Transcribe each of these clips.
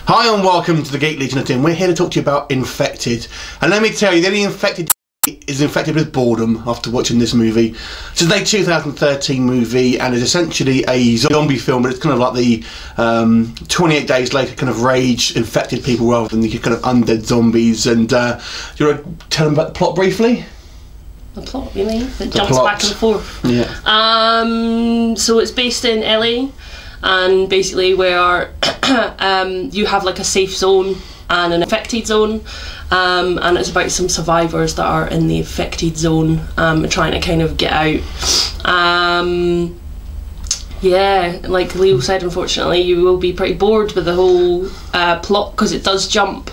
Hi and welcome to the Geek Legion of Doom. We're here to talk to you about Infected. And let me tell you, the only infected is infected with boredom after watching this movie. It's a 2013 movie and is essentially a zombie film, but it's kind of like the 28 Days Later kind of rage infected people rather than the kind of undead zombies. And do you want to tell them about the plot briefly? The plot, you mean? It jumps back and forth. Yeah. So it's based in LA, and basically where you have like a safe zone and an infected zone, and it's about some survivors that are in the infected zone trying to kind of get out. Yeah, like Leo said, unfortunately you will be pretty bored with the whole plot because it does jump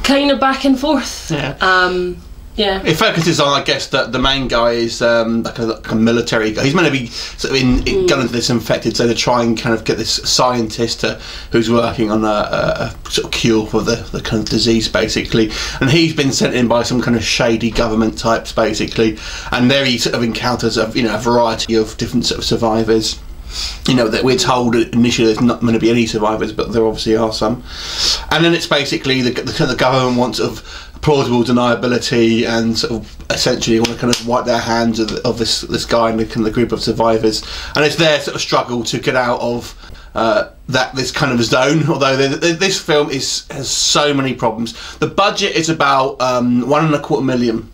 kind of back and forth. Yeah. Yeah. It focuses on, I guess, that the main guy is like a military guy. He's meant to be sort of going into this infected, so to try and kind of get this scientist who's working on a sort of cure for the kind of disease, basically. And he's been sent in by some kind of shady government types, basically. And there he sort of encounters a variety of different sort of survivors. You know, that we're told initially there's not going to be any survivors, but there obviously are some. And then it's basically the government wants sort of plausible deniability and sort of essentially want to kind of wipe their hands of this guy and the group of survivors. And it's their sort of struggle to get out of this kind of zone. Although this film has so many problems. The budget is about $1.25 million,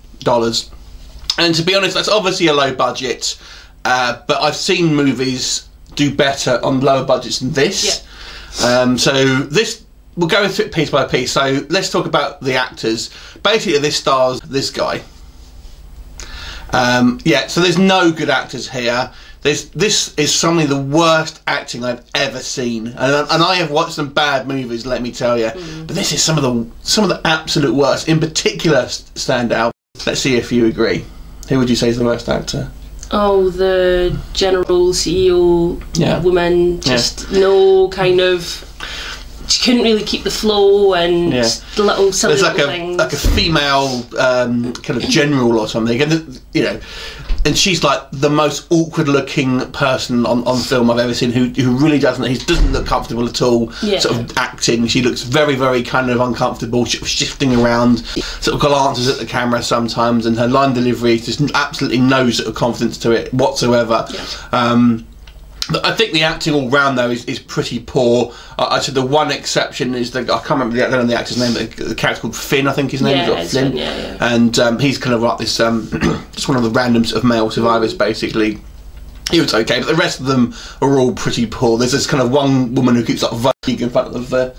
and to be honest, that's obviously a low budget. But I've seen movies do better on lower budgets than this. Yeah. So this, we'll go through it piece by piece. So let's talk about the actors. Basically, this stars this guy. Yeah, so there's no good actors here. This is some of the worst acting I've ever seen, and I have watched some bad movies, let me tell you. But this is some of the absolute worst. In particular, stand out. Let's see if you agree. Who would you say is the worst actor? Oh, the general CEO woman, just no kind of. She couldn't really keep the flow and the little silly things. Like a female kind of general or something, and and she's like the most awkward-looking person on film I've ever seen. Who really doesn't look comfortable at all. Yeah. Sort of acting, she looks very, very kind of uncomfortable, shifting around, sort of glances at the camera sometimes, and her line delivery, just absolutely no sort of confidence to it whatsoever. Yeah. I think the acting all round though is pretty poor. I'd say the one exception is I can't remember the actor's name. The character called Finn, I think his name is Flynn. Yeah. And he's kind of like this, just one of the random sort of male survivors, basically. He was okay, but the rest of them are all pretty poor. There's this kind of one woman who keeps like voguing in front of the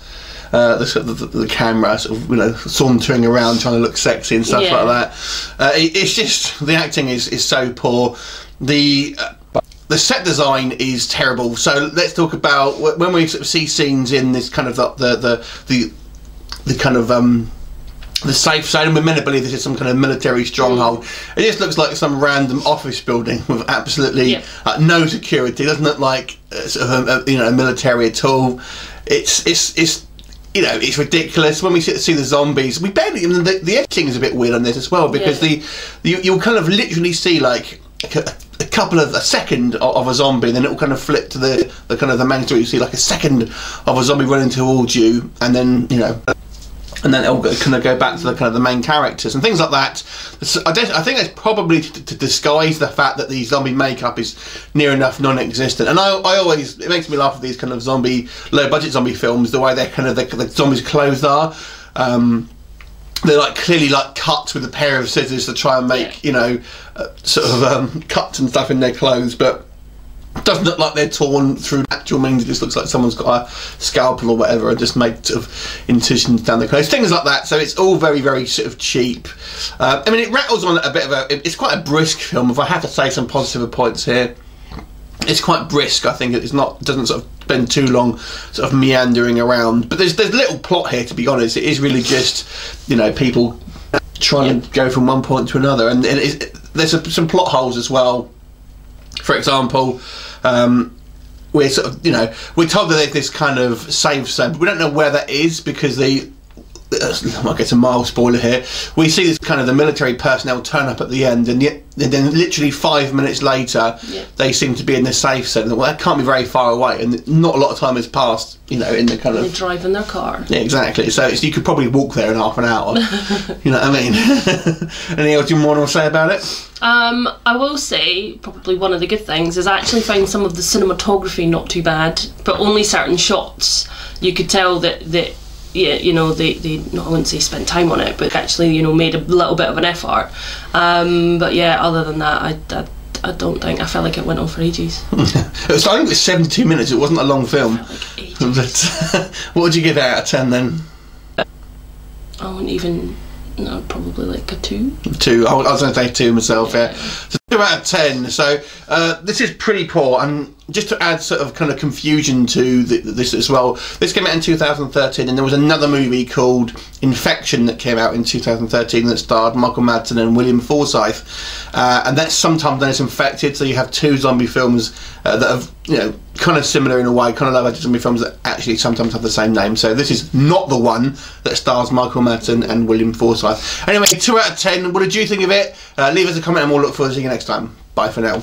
camera, sort of sauntering around trying to look sexy and stuff like that. It's just the acting is so poor. The set design is terrible. So let's talk about when we sort of see scenes in this kind of the kind of the safe zone, and we're meant to believe this is some kind of military stronghold. It just looks like some random office building with absolutely no security. It doesn't look like sort of a military at all. It's it's ridiculous. When we see the zombies, we barely. The editing is a bit weird on this as well, because you'll kind of literally see like a second of a zombie, and then it will kind of flip to the kind of the main story. You see like a second of a zombie running towards you, and then and then it'll kind of go back to the kind of the main characters and things like that. I think it's probably to disguise the fact that the zombie makeup is near enough non-existent. And I always, it makes me laugh at these kind of low budget zombie films, the way they're kind of the zombies' clothes are. They're like clearly like cut with a pair of scissors to try and make sort of cuts and stuff in their clothes, but it doesn't look like they're torn through actual means. It just looks like someone's got a scalpel or whatever and just made sort of incisions down the clothes, things like that. So it's all very, very sort of cheap. I mean, it rattles on a bit of it's quite a brisk film. If I have to say some positive points here, it's quite brisk. I think it doesn't sort of spend too long sort of meandering around, but there's little plot here, to be honest. It is really just people trying to go from one point to another, and there's some plot holes as well. For example, we're sort of we're told that there's this kind of safe zone, but we don't know where that is, because I might get a mild spoiler here. We see this kind of the military personnel turn up at the end, and then literally 5 minutes later, they seem to be in the safe zone. Well, that can't be very far away, and not a lot of time has passed. You know, in the kind of they're driving their car. Yeah, exactly. So you could probably walk there in half an hour. You know what I mean? Anything else you want to say about it? I will say probably one of the good things is I actually found some of the cinematography not too bad, but only certain shots you could tell that yeah, you know, they I wouldn't say spent time on it, but actually, you know, made a little bit of an effort. But yeah, other than that, I don't think, I felt like it went on for ages. I think it was 72 minutes. It wasn't a long film. Like ages. But what would you give it out of 10 then? I wouldn't even. No, probably like a 2. 2. I was going to say 2 myself. Yeah. So 2 out of 10. So this is pretty poor, and just to add sort of kind of confusion to this as well, this came out in 2013, and there was another movie called Infection that came out in 2013 that starred Michael Madsen and William Forsythe, and that's sometimes known as Infected. So you have 2 zombie films that have, you know, kind of similar in a way, kind of like zombie films that actually sometimes have the same name. So this is not the one that stars Michael Madsen and William Forsythe. Anyway, 2 out of 10. What did you think of it? Leave us a comment and we'll look forward to seeing you next time. Bye for now.